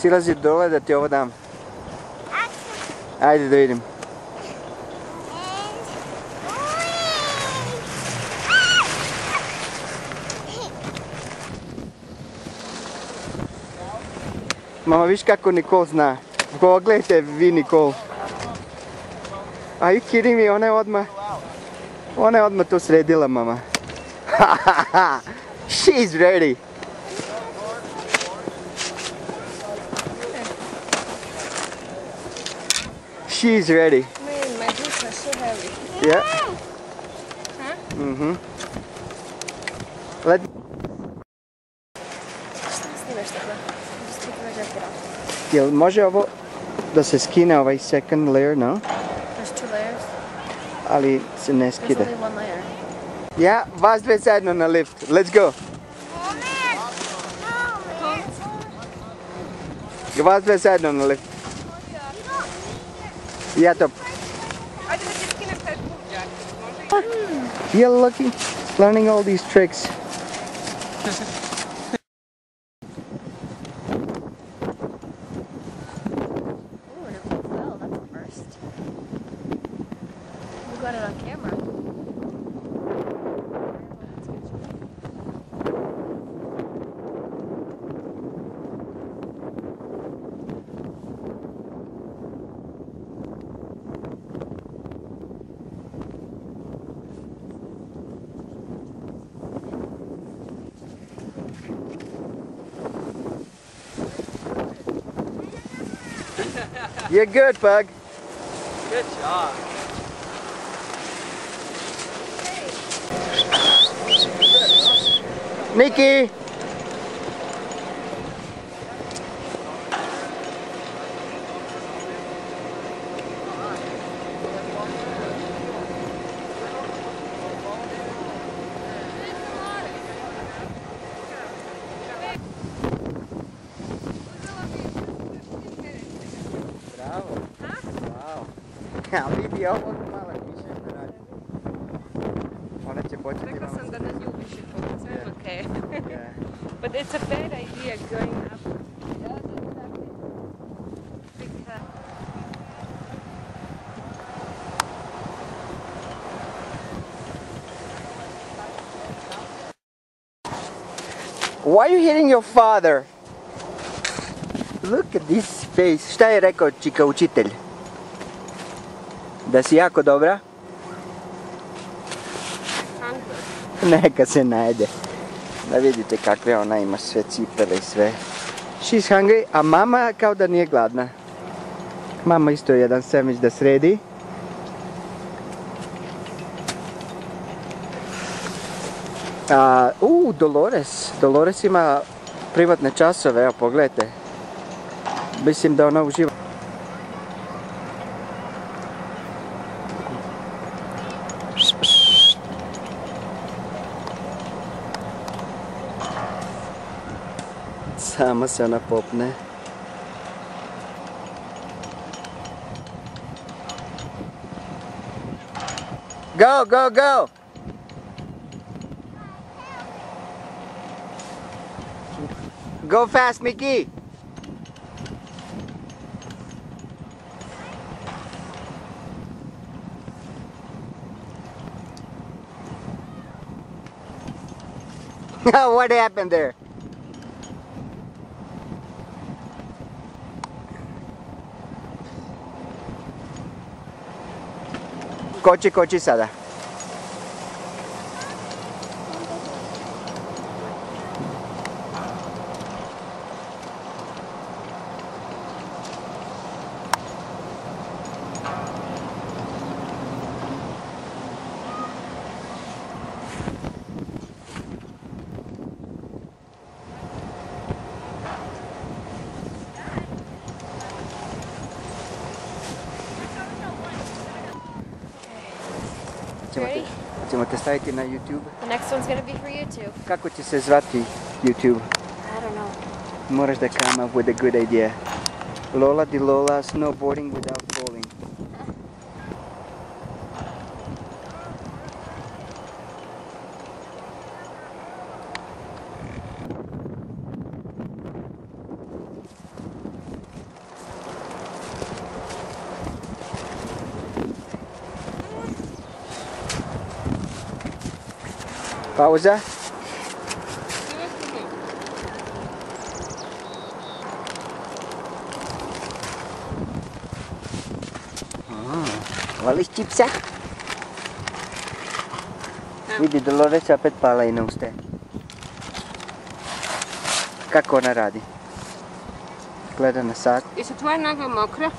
Silazi dole da ti ovo dam. Ajde da vidim. Mama, viš kako Nicole zna. Pogledajte vi Nicole. Are you kidding me? Ona je odmah to sredila, mama. She's ready. She's ready. Man, my boots are so heavy. Yeah. Huh? Mhm. Let. Šta snimaš tako? Just take my jacket off. Jel može ovo da se skine ovaj second layer, no? There's 2 layers. Ali se ne There's skida. only 1 layer. Ja, vas dve zajedno na lift. Let's go. Vas dve zajedno na lift. Ja to. Ajde da ti skinem taj put jacket. You're lucky. Learning all these tricks. Ooh, and it went well. That's a first. We got it on camera. You're good, Bug. Good job. Nikki! Bravo. Wow. A vidi ovo malo više što radi. Ona će početi Rekla malo. sam da na nju više fokusiram. Okay. Yeah. But it's a bad idea going up. Because Why are you hitting your father? Look at this face. Šta je rekao čika učitelj? Da si jako dobra? Neka se najde. Da vidite kakve ona ima sve cipele i sve. She's hungry, a mama kao da nije gladna. Mama isto jedan sandvič da sredi. Dolores. Dolores ima privatne časove, evo pogledajte. Mislim da ona uživa. Sama se ona popne. Go, go, go! Go fast, Mickey! What happened there? Koči sada. Ćemo te staviti na YouTube. The next one's gonna be for YouTube. Kako će se zvati YouTube? I don't know. Moraš da come up with a good idea. Lola di Lola snowboarding without falling. Pauza. Voliš čipsa? Vidi, Dolores opet pala i na uste. Kako ona radi? Gleda na sat. Jesu tvoje noge mokre?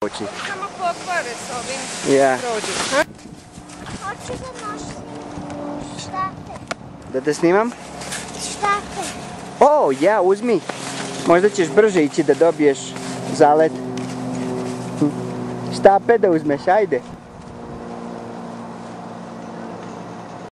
Oči. Samo pokvare s ovim Ja. prođu. Hoću da nosim štate. Da te snimam? Štate. O, ja, uzmi. Možda ćeš brže ići da dobiješ zalet. Štape da uzmeš, ajde.